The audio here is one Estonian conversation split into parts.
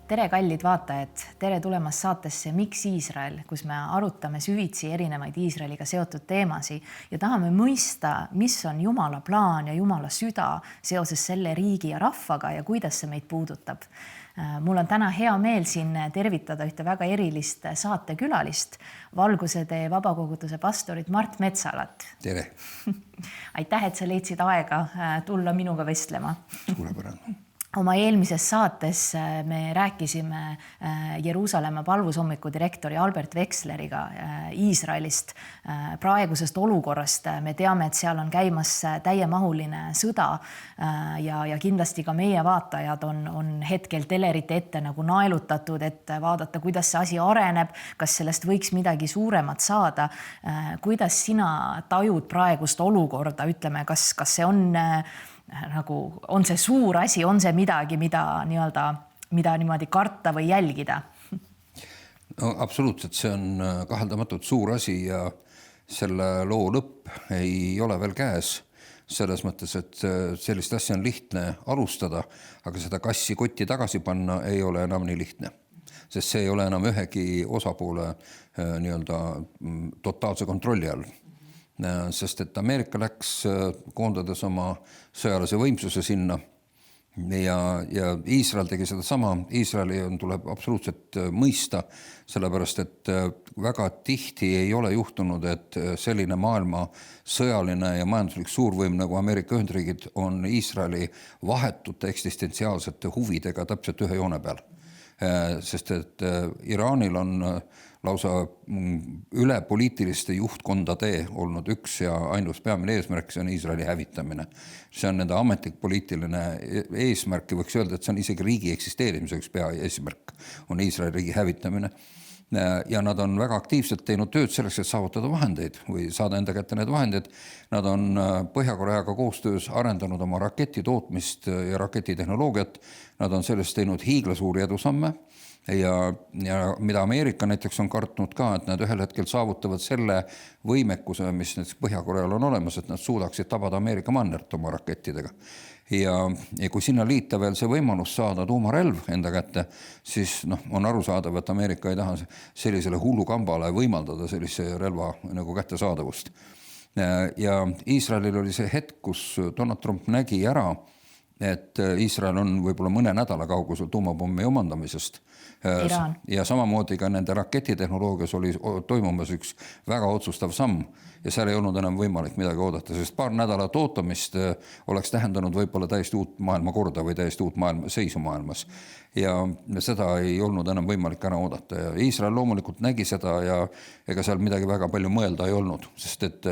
Tere kallid vaatajad, tere tulemast saatesse Miks Iisrael, kus me arutame süvitsi erinevaid Iisraeliga seotud teemasi ja tahame mõista, mis on Jumala plaan ja Jumala süda seoses selle riigi ja rahvaga ja kuidas see meid puudutab. Mul on täna hea meel siin tervitada ühte väga erilist saatekülalist, Valguse tee vabakoguduse pastorit Mart Metsalat. Tere! Aitäh, et sa leidsid aega tulla minuga vestlema. Suurepärane. Oma eelmises saates me rääkisime Jeruusalemma palvusommiku direktori Albert Wexleriga Iisraelist praegusest olukorrast. Me teame, et seal on käimas täiemahuline sõda ja kindlasti ka meie vaatajad on hetkel telerite ette nagu naelutatud, et vaadata, kuidas see asi areneb, kas sellest võiks midagi suuremat saada. Kuidas sina tajud praegust olukorda, ütleme, kas see on see suur asi, on see midagi, mida niimoodi karta või jälgida? No, absoluutselt, see on kaheldamatult suur asi ja selle loo lõpp ei ole veel käes. Selles mõttes, et sellist asja on lihtne alustada, aga seda kassi kotti tagasi panna ei ole enam nii lihtne. Sest see ei ole enam ühegi osapoole totaalse kontrolli all. Sest et Ameerika läks koondades oma sõjalise võimsuse sinna ja Iisrael tegi seda sama. Iisraeli tuleb absoluutselt mõista, sellepärast et väga tihti ei ole juhtunud, et selline maailma sõjaline ja majanduslik suurvõim nagu Ameerika Ühendriigid on Iisraeli vahetute eksistentsiaalsete huvidega täpselt ühe joone peal. Sest et Iraanil on lausa üle poliitiliste juhtkondade olnud üks ja ainus peamine eesmärk, see on Iisraeli hävitamine. See on nende ametlik poliitiline eesmärk ja võiks öelda, et see on isegi riigi eksisteerimise üks peaeesmärk, on Iisraeli riigi hävitamine. Ja nad on väga aktiivselt teinud tööd selleks, et saavutada vahendeid või saada enda kätte need vahendid. Nad on Põhja-Koreaga koostöös arendanud oma raketitootmist ja raketitehnoloogiat. Nad on sellest teinud hiiglasuuri edusamme ja mida Ameerika näiteks on kartnud ka, et nad ühel hetkel saavutavad selle võimekuse, mis näiteks Põhja-Koreal on olemas, et nad suudaksid tabada Ameerika mannert oma rakettidega. Ja kui sinna liita veel see võimalus saada tuumarelv enda kätte, siis on arusaadav, et Ameerika ei taha sellisele hullukambale võimaldada sellise relva nagu kättesaadavust. Ja Iisraelil oli see hetk, kus Donald Trump nägi ära, et Iisrael on võib-olla mõne nädala kaugusel tuumapommi omandamisest. Iraan. Ja samamoodi ka nende raketitehnoloogias oli toimumas üks väga otsustav samm ja seal ei olnud enam võimalik midagi oodata, sest paar nädalat ootamist oleks tähendanud võib-olla täiesti uut maailmakorda või täiesti uut seisu maailmas. Ja seda ei olnud enam võimalik ära oodata ja Iisrael loomulikult nägi seda ja ega seal midagi väga palju mõelda ei olnud, sest et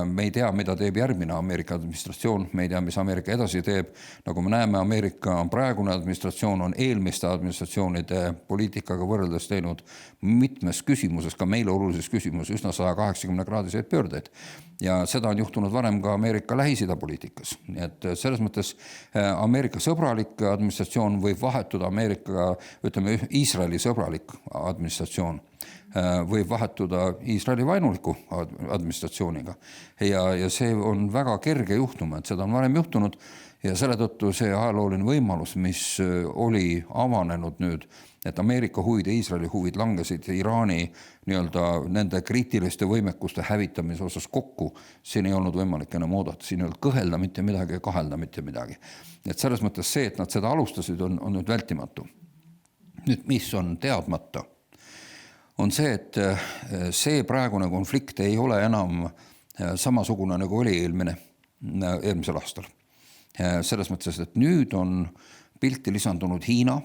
me ei tea, mida teeb järgmine Ameerika administratsioon, me ei tea, mis Ameerika edasi teeb. Nagu me näeme, Ameerika praegune administratsioon on eelmiste administratsioonide poliitikaga võrreldes teinud mitmes küsimuses, ka meile olulises küsimuses, üsna 180-kraadiseid pöördeid. Ja seda on juhtunud varem ka Ameerika Lähis-Ida poliitikas. Nii et selles mõttes Ameerika sõbralik administratsioon võib vahetuda Iisraeli sõbralik administratsioon võib vahetuda Iisraeli vainuliku administratsiooniga. Ja see on väga kerge juhtuma, et seda on varem juhtunud ja selle tõttu see ajalooline võimalus, mis oli avanenud nüüd, et Ameerika huvid ja Iisraeli huvid langesid Iraani nende kriitiliste võimekuste hävitamise osas kokku, siin ei olnud võimalik enam oodata, siin ei olnud kõhelda mitte midagi ja kahelda mitte midagi. Et selles mõttes see, et nad seda alustasid, on nüüd vältimatu. Nüüd, mis on teadmata? On see, et see praegune konflikt ei ole enam samasugune nagu oli eelmisel aastal. Selles mõttes, et nüüd on pilti lisandunud Hiina,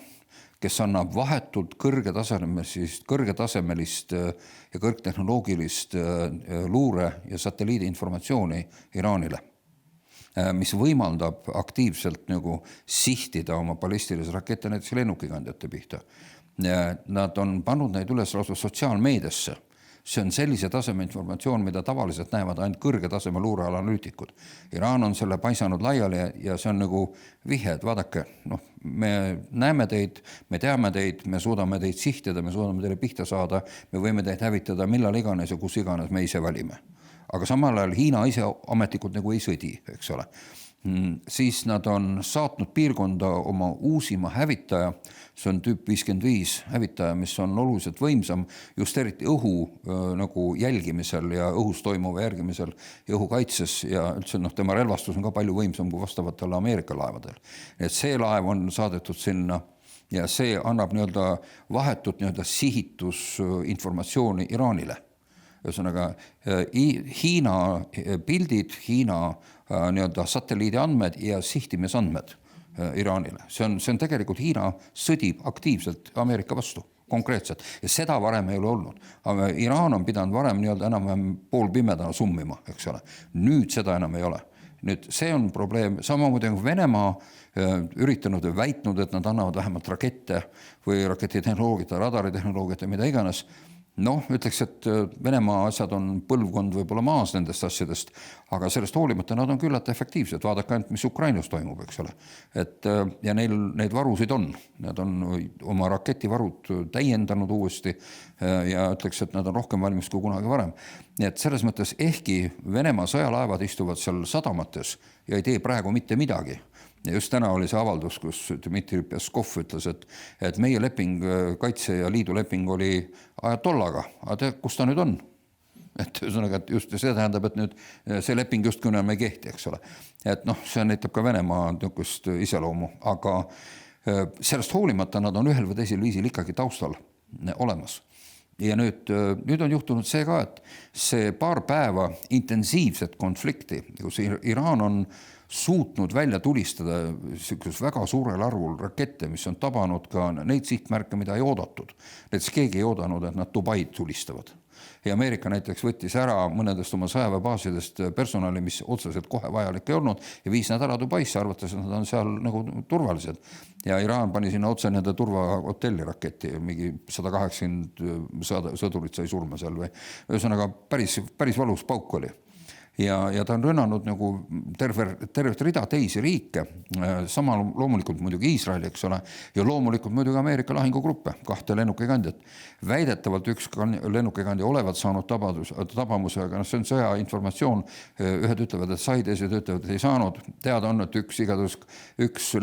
kes annab vahetult kõrgetasemelist ja kõrgtehnoloogilist luure ja satelliidi informatsiooni Iraanile, mis võimaldab aktiivselt sihtida oma ballistilisi rakette näiteks lennukikandjate pihta. Nad on pannud neid üles lausa sotsiaalmeediasse. See on sellise taseme informatsioon, mida tavaliselt näevad ainult kõrge taseme luureanalüütikud. Iraan on selle paisanud laiali ja see on vihje, et vaadake, me näeme teid, me teame teid, me suudame teid sihtida, me suudame teile pihta saada, me võime teid hävitada millal iganes ja kus iganes me ise valime. Aga samal ajal Hiina ise ametlikult ei sõdi, eks ole. siis nad on saatnud piirkonda oma uusima hävitaja, see on tüüp 55 hävitaja, mis on oluliselt võimsam just eriti õhu nagu jälgimisel ja õhus toimuva järgimisel ja õhukaitses ja üldse tema relvastus on ka palju võimsam kui vastavatel Ameerika laevadel. Et see laev on saadetud sinna ja see annab vahetut sihitusinformatsiooni Iraanile. Ühesõnaga, Hiina pildid, Hiina satelliidi andmed ja sihtimisandmed Iraanile. See on tegelikult Hiina sõdib aktiivselt Ameerika vastu, konkreetselt. Ja seda varem ei ole olnud. Iraan on pidanud varem enam poolpimedana summima, eks ole. Nüüd seda enam ei ole. Nüüd see on probleem, samamoodi on Venemaa üritanud ja väitnud, et nad annavad vähemalt rakette või raketitehnoloogiat, radaritehnoloogiat ja mida iganes. Ütleks, et Venemaa asjad on põlvkond võib-olla maas nendest asjadest, aga sellest hoolimata nad on küllalt efektiivsed. Vaadake ainult, mis Ukrainas toimub, eks ole. Ja neil neid varusid on. Nad on oma raketivarud täiendanud uuesti ja ütleks, et nad on rohkem valmis kui kunagi varem. Nii et selles mõttes ehkki Venemaa sõjalaevad istuvad seal sadamates ja ei tee praegu mitte midagi. Ja just täna oli see avaldus, kus Dmitri Peskov ütles, et meie leping, Kaitse- ja Liidu leping oli ajatollaga. Aga kus ta nüüd on? Et just see tähendab, et nüüd see leping just kuna me ei kehti, eks ole. Et see näitab ka Venemaa niisugust iseloomu, aga sellest hoolimata nad on ühel või teisel viisil ikkagi taustal olemas. Ja nüüd on juhtunud see ka, et see paar päeva intensiivset konflikti, kus Iraan on suutnud välja tulistada väga suurel arvul rakette, mis on tabanud ka neid sihtmärke, mida ei oodatud. Näiteks keegi ei oodanud, et nad Dubaid tulistavad. Ja Ameerika näiteks võttis ära mõnedest oma sõjaväebaasidest personali, mis otseselt kohe vajalik ei olnud ja viis nad ära Dubaisse, arvates, et nad on seal nagu turvalised. Ja Iraan pani sinna otse nende turvahotelli raketi, mingi 180 sõdurit sai surma seal või. Ühesõnaga päris valus pauk oli. Ja ta on rünnanud nagu tervet rida teisi riike, sama loomulikult muidugi Iisraeli, eks ole, ja loomulikult muidugi Ameerika lahingugruppe, 2 lennukikandjat. Väidetavalt üks lennukikandja olevat saanud tabamuse, aga see on sõja informatsioon, ühed ütlevad, et sai, teised ütlevad, et ei saanud. Teada on, et üks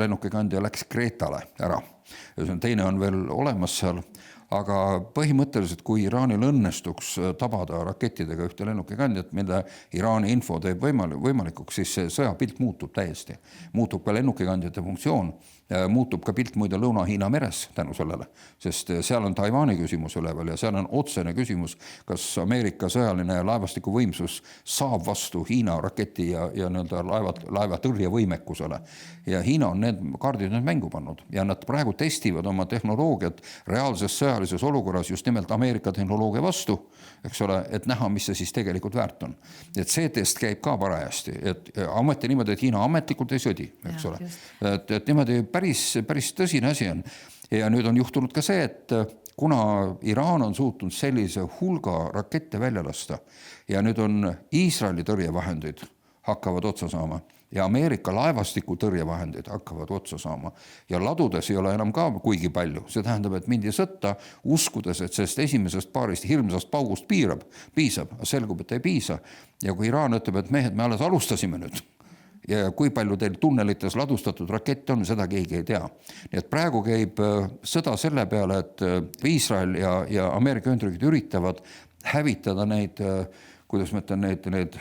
lennukikandja läks Kreetale ära. Teine on veel olemas seal. Aga põhimõtteliselt, kui Iraanil õnnestuks tabada rakettidega ühte lennukikandjat, mille Iraani info teeb võimalikuks, siis see sõjapilt muutub täiesti. Muutub ka lennukikandjate funktsioon, muutub ka pilt muide Lõuna-Hiina meres tänu sellele, sest seal on Taiwani küsimus üleval ja seal on otsene küsimus, kas Ameerika sõjaline laevastiku võimsus saab vastu Hiina raketi ja laeva tõrjevõimekusele. Ja Hiina on need kaardid nüüd mängu pannud ja nad praegu testivad oma tehnoloogiat reaalses sõjalises olukorras just nimelt Ameerika tehnoloogia vastu, eks ole, et näha, mis see siis tegelikult väärt on. Et see test käib ka parajasti, et ameti niimoodi, et Hiina ametlikult ei sõdi, eks ole. Et niimoodi päris tõsine asi on. Ja nüüd on juhtunud ka see, et kuna Iraan on suutnud sellise hulga rakette välja lasta ja nüüd on Iisraeli tõrjevahendid hakkavad otsa saama ja Ameerika laevastiku tõrjevahendid hakkavad otsa saama ja ladudes ei ole enam ka kuigi palju. See tähendab, et mindi sõtta uskudes, et sellest esimesest paarist hirmsast paugust piisab, selgub, et ei piisa. Ja kui Iraan ütleb, et mehed, me alles alustasime nüüd ja kui palju teil tunnelites ladustatud rakette on, seda keegi ei tea. Nii et praegu käib sõda selle peale, et Iisrael ja Ameerika Ühendriigid üritavad hävitada neid, kuidas ma ütlen, need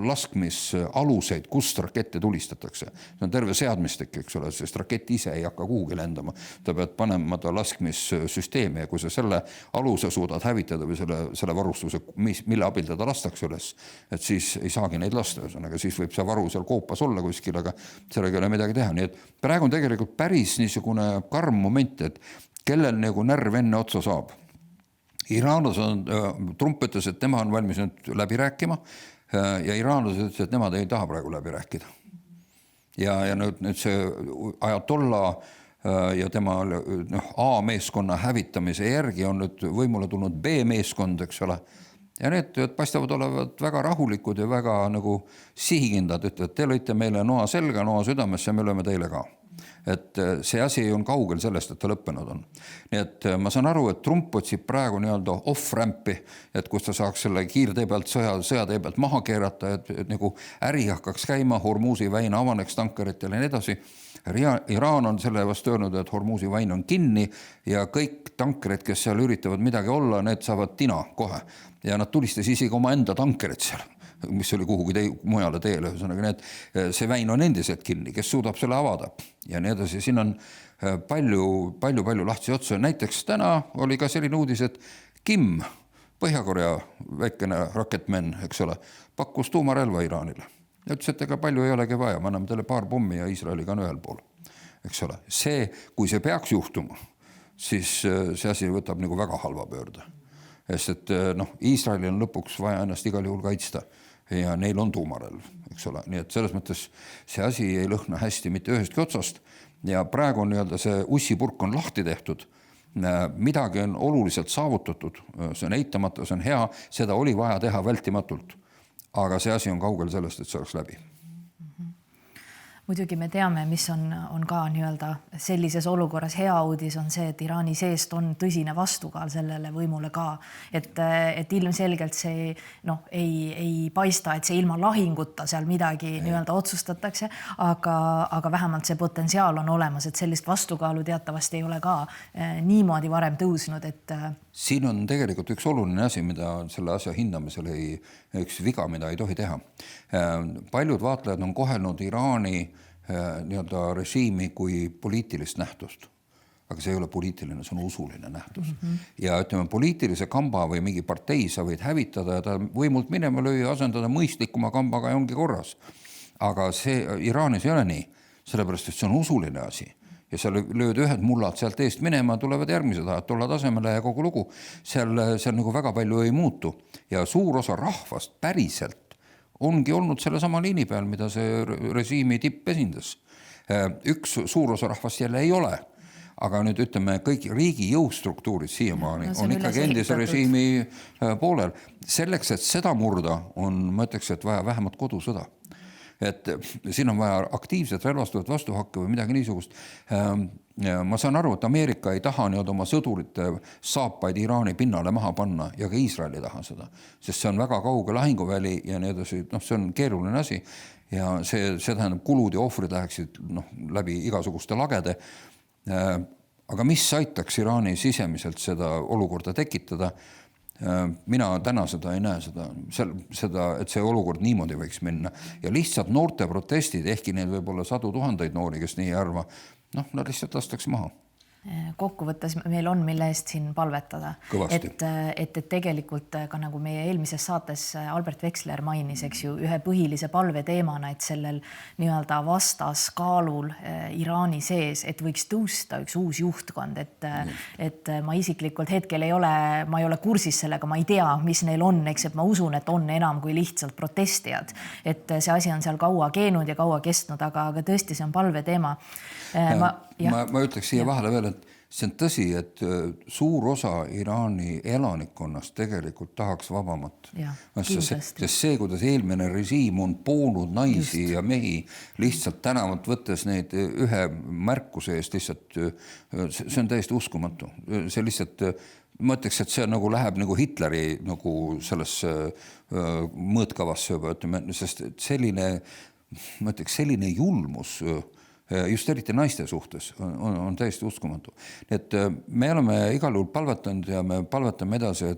laskmisaluseid, kust rakette tulistatakse. See on terve seadmistik, eks ole, sest rakett ise ei hakka kuhugi lendama. Ta peab panema ta laskmissüsteemi ja kui sa selle aluse suudad hävitada või selle varustuse, mille abil teda lastakse üles, et siis ei saagi neid lasta. Aga siis võib see varu seal koopas olla kuskil, aga sellega ei ole midagi teha. Nii et praegu on tegelikult päris niisugune karm moment, et kellel nagu närv enne otsa saab. Iraanlas on, Trump ütles, et tema on valmis nüüd läbi rääkima ja iraanlased ütles, et nemad ei taha praegu läbi rääkida. Ja nüüd see ajatolla ja tema A-meeskonna hävitamise järgi on nüüd võimule tulnud B-meeskond, eks ole. Ja need paistavad olevat väga rahulikud ja väga nagu sihikindad, ütlevad, te lõite meile noa selga, noa südamesse ja me lööme teile ka. et see asi on kaugel sellest, et ta lõppenud on. Nii et ma saan aru, et Trump otsib praegu nii-öelda off-rampi, et kus ta saaks selle kiirtee pealt, sõjatee pealt maha keerata, et nagu äri hakkaks käima, Hormuzi väin avaneks tankeritele ja nii edasi. Iraan on selle vastu öelnud, et Hormuzi väin on kinni ja kõik tankerid, kes seal üritavad midagi olla, need saavad tina kohe. Ja nad tulistas isegi oma enda tankerid seal, mis oli kuhugi mujale teele. See väin on endiselt kinni, kes suudab selle avada ja nii edasi. Siin on palju lahtisi otsa. Näiteks täna oli ka selline uudis, et Kim, Põhja-Korea väikene raketmen, eks ole, pakkus tuumarelva Iraanile. Ja ütles, et ega palju ei olegi vaja, me anname teile paar pommi ja Iisraeliga on ühel pool. Eks ole, kui see peaks juhtuma, siis see asi võtab nagu väga halva pöörde. Sest Iisraeli on lõpuks vaja ennast igal juhul kaitsta ja neil on tuumarelv, eks ole. Nii et selles mõttes see asi ei lõhna hästi mitte ühestki otsast ja praegu on nii-öelda see ussipurk on lahti tehtud. Midagi on oluliselt saavutatud, see on eitamata, see on hea, seda oli vaja teha vältimatult. Aga see asi on kaugel sellest, et see oleks läbi. Muidugi me teame, mis on ka nii-öelda sellises olukorras hea uudis on see, et Iraani seest on tõsine vastukaal sellele võimule ka. Et ilmselgelt see ei paista, et see ilma lahinguta seal midagi nii-öelda otsustatakse, aga vähemalt see potentsiaal on olemas, et sellist vastukaalu teatavasti ei ole ka niimoodi varem tõusnud, et siin on tegelikult üks oluline asi, mida selle asja hindamisel üks viga, mida ei tohi teha. Paljud vaatlejad on kohelnud Iraani nii-öelda režiimi kui poliitilist nähtust. Aga see ei ole poliitiline, see on usuline nähtus. Ja ütleme, poliitilise kamba või mingi partei sa võid hävitada ja ta võimult minema lüüa, asendada mõistlikuma kambaga ja ongi korras. Aga see Iraanis ei ole nii, sellepärast, et see on usuline asi. Ja seal lööd ühed mullad sealt eest minema, tulevad järgmised ajad tulla tasemele ja kogu lugu. Seal nagu väga palju ei muutu. Ja suur osa rahvast päriselt ongi olnud selle sama liini peal, mida see režiimi tipp esindas. Üks suur osa rahvast jälle ei ole. Aga nüüd ütleme, kõik riigi jõustruktuurid siiamaani on ikkagi endise režiimi poolel. Selleks, et seda murda, ma ütleks, et vaja vähemalt kodusõda. Et siin on vaja aktiivset relvastuvat vastuhakke või midagi niisugust. Ma saan aru, et Ameerika ei taha oma sõdurite saapaid Iraani pinnale maha panna ja ka Iisrael ei taha seda, sest see on väga kauge lahinguväli ja nii edasi, see on keeruline asi ja see tähendab kulud ja ohvrid läheksid läbi igasuguste lagede. Aga mis aitaks Iraani sisemiselt seda olukorda tekitada? Mina täna seda ei näe, et see olukord niimoodi võiks minna. Ja lihtsalt noorte protestid, ehkki need võib olla 100 000 noori, kes nii ei arva, nad lihtsalt lastakse maha. Kokkuvõttes meil on, mille eest siin palvetada. Et tegelikult ka nagu meie eelmises saates Albert Veksler mainis, eks ju, ühe põhilise palve teemana, et sellel nii-öelda vastaskaalul Iraani sees, et võiks tõusta üks uus juhtkond, et ma isiklikult hetkel ma ei ole kursis sellega, ma ei tea, mis neil on, eks, et ma usun, et on enam kui lihtsalt protestijad, et see asi on seal kaua keenud ja kaua kestnud, aga tõesti see on palve teema. Ma ütleks siia vahele veel, et see on tõsi, et suur osa Iraani elanikkonnast tegelikult tahaks vabamat. Sest see, kuidas eelmine režiim on poonud naisi ja mehi lihtsalt tänavat võttes neid ühe märkuse eest lihtsalt, see on täiesti uskumatu. See lihtsalt, ma ütleks, et see läheb nagu Hitleri sellesse mõõtkavasse juba, sest selline julmus just eriti naiste suhtes on täiesti uskumatu. Et me oleme igal juhul palvetanud ja me palvetame edasi,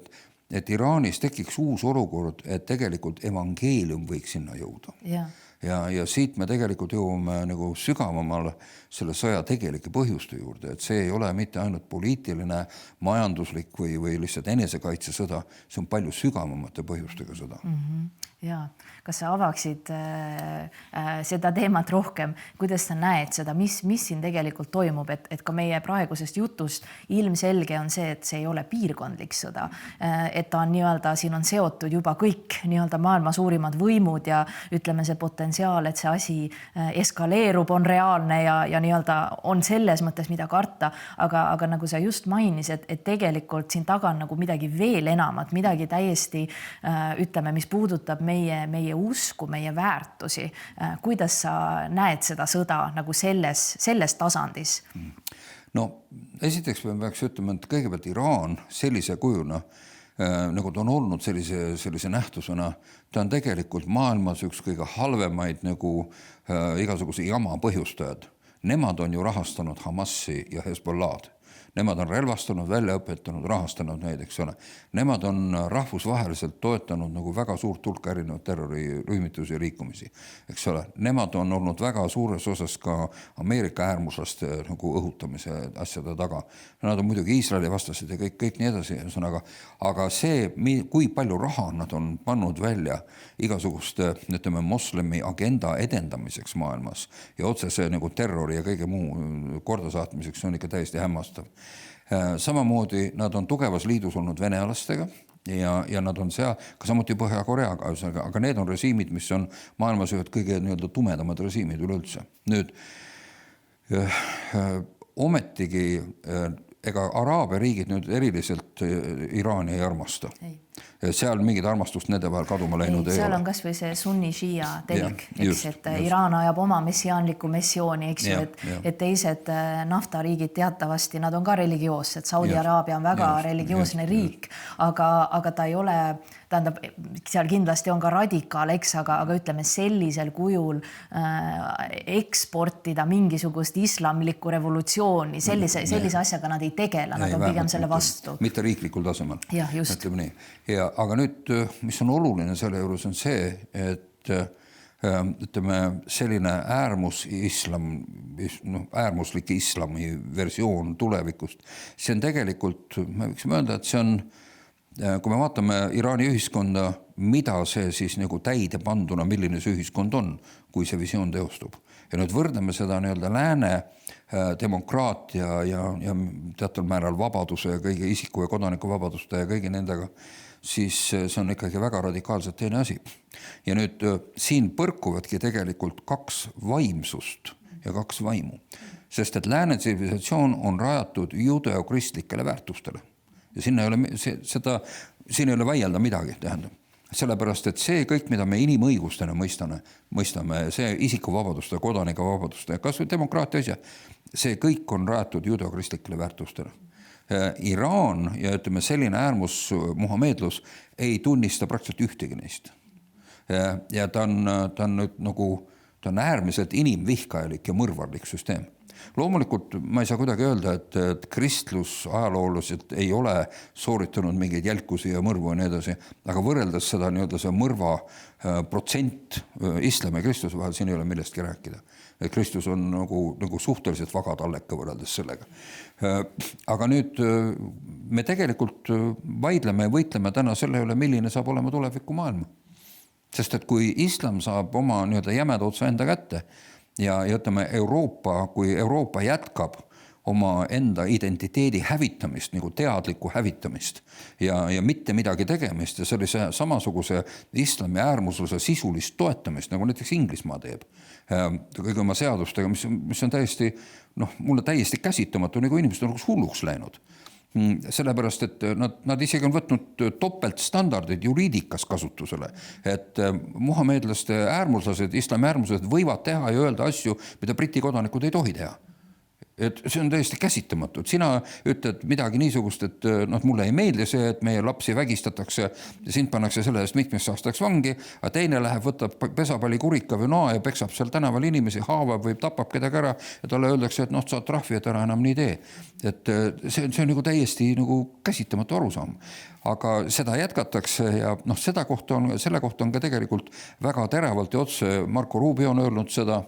et Iraanis tekiks uus olukord, et tegelikult evangeelium võiks sinna jõuda. Ja siit me tegelikult jõuame nagu sügavamale selle sõja tegelike põhjuste juurde, et see ei ole mitte ainult poliitiline, majanduslik või lihtsalt enesekaitsesõda, see on palju sügavamate põhjustega sõda. Ja, kas sa avaksid seda teemat rohkem, kuidas sa näed seda, mis siin tegelikult toimub, et ka meie praegusest jutust ilmselge on see, et see ei ole piirkondlik sõda, et ta on nii-öelda, siin on seotud juba kõik nii-öelda maailma suurimad võimud ja ütleme see potentsiaal, et see asi eskaleerub, on reaalne ja nii-öelda on selles mõttes, mida karta, aga nagu sa just mainis, et tegelikult siin taga on nagu midagi veel enamat, midagi täiesti, ütleme, mis puudutab meie usku, meie väärtusi. Kuidas sa näed seda sõda nagu selles tasandis? No esiteks me peaks ütlema, et kõigepealt Iraan sellise kujuna, nagu ta on olnud sellise nähtusena, ta on tegelikult maailmas üks kõige halvemaid nagu igasuguse jama põhjustajad. Nemad on ju rahastanud Hamasi ja Hezbollah'd. Nemad on relvastanud, välja õpetanud, rahastanud neid, eks ole. Nemad on rahvusvaheliselt toetanud nagu väga suurt hulka erinevaid terrorirühmitusi ja liikumisi, eks ole. Nemad on olnud väga suures osas ka Ameerika äärmuslaste nagu õhutamise asjade taga. Nad on muidugi Iisraeli vastased ja kõik nii edasi. Aga see, kui palju raha nad on pannud välja igasuguste, ütleme, moslemi agenda edendamiseks maailmas ja otsese nagu terrori ja kõige muu kordasaatmiseks on ikka täiesti hämmastav. Samamoodi nad on tugevas liidus olnud venealastega ja nad on seal, ka samuti Põhja-Koreaga, aga need on režiimid, mis on maailmas ühed kõige nii-öelda tumedamad režiimid üleüldse. Nüüd, ometigi, ega Araabia riigid nüüd eriliselt Iraani ei armasta. Seal mingid armastust nende vahel kaduma läinud ei seal ole. On kas või see sunni-shia telg, et Iraan ajab oma messiaanlikku missiooni, eks ju, et teised naftariigid teatavasti, nad on ka religioossed. Saudi-Araabia on väga religioosne riik, aga ta ei ole, tähendab, seal kindlasti on ka radikaal, eks, aga ütleme sellisel kujul eksportida mingisugust islamlikku revolutsiooni, sellise asjaga nad ei tegele, nad on pigem selle vastu. Mitte riiklikul tasemel. Jah, just. Aga nüüd, mis on oluline selle juures on see, et ütleme, selline äärmuslik islami versioon tulevikust, see on tegelikult, me võiksime öelda, et see on, kui me vaatame Iraani ühiskonda, mida see siis nagu täide panduna, milline see ühiskond on, kui see visioon teostub. Ja nüüd võrdleme seda nii-öelda lääne demokraatia ja teatud määral vabaduse ja kõigi isiku ja kodaniku vabaduste ja kõigi nendega, siis see on ikkagi väga radikaalselt teine asi. Ja nüüd siin põrkuvadki tegelikult kaks vaimsust ja kaks vaimu. Sest et lääne tsivilisatsioon on rajatud judeokristlikele väärtustele. Ja siin ei ole vaielda midagi, tähendab. Sellepärast, et see kõik, mida me inimõigustena mõistame, see isikuvabaduste, kodanike vabaduste, kas või demokraatia asja, see kõik on rajatud judeokristlikele väärtustele. Iraan ja ütleme selline äärmus muhamedlus ei tunnista praktiliselt ühtegi neist. Ja ta on nüüd nagu, ta on äärmiselt inimvihkajalik ja mõrvarlik süsteem. Loomulikult ma ei saa kuidagi öelda, et kristlus ajaloolased ei ole sooritanud mingeid jälkusi ja mõrvu ja nii edasi, aga võrreldes seda nii-öelda see mõrva protsent islami ja kristluse vahel, siin ei ole millestki rääkida. Kristus on nagu suhteliselt vaga talleka võrreldes sellega. Aga nüüd me tegelikult vaidleme ja võitleme täna selle üle, milline saab olema tuleviku maailma. Sest et kui islam saab oma nii-öelda jämeda otsa enda kätte ja ütleme kui Euroopa jätkab oma enda identiteedi hävitamist, nagu teadlikku hävitamist ja mitte midagi tegemist ja sellise samasuguse islami äärmusluse sisulist toetamist, nagu näiteks Inglismaa teeb kõige oma seadustega, mis on täiesti, mulle täiesti käsitamatu, nagu inimesed on hulluks läinud. Sellepärast, et nad isegi on võtnud topeltstandardid juriidikas kasutusele, et muhamedlaste äärmuslased, islami äärmuslased võivad teha ja öelda asju, mida briti kodanikud ei tohi teha. Et see on täiesti käsitamatu. Sina ütled midagi niisugust, et mulle ei meeldi see, et meie lapsi vägistatakse ja sind pannakse selle eest mitmeks aastaks vangi, aga teine läheb, võtab pesapalli kurika või noa ja peksab seal tänaval inimesi, haavab või tapab kedagi ära ja talle öeldakse, et saad trahvi, et ära enam nii tee. Et see on nagu täiesti nagu käsitamatu arusaam. Aga seda jätkatakse ja selle kohta on ka tegelikult väga teravalt ja otse Marco Rubio on öelnud seda,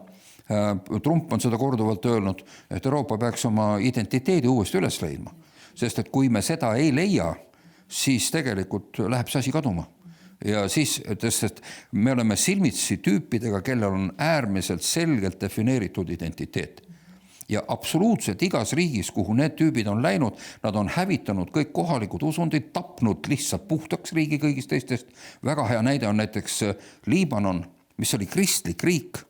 Trump on seda korduvalt öelnud, et Euroopa peaks oma identiteedi uuesti üles leidma. Sest et kui me seda ei leia, siis tegelikult läheb see asi kaduma. Ja siis, et me oleme silmitsi tüüpidega, kellel on äärmiselt selgelt defineeritud identiteet. Ja absoluutselt igas riigis, kuhu need tüübid on läinud, nad on hävitanud kõik kohalikud usundid, tapnud lihtsalt puhtaks riigi kõigist teistest. Väga hea näide on näiteks Liibanon, mis oli kristlik riik.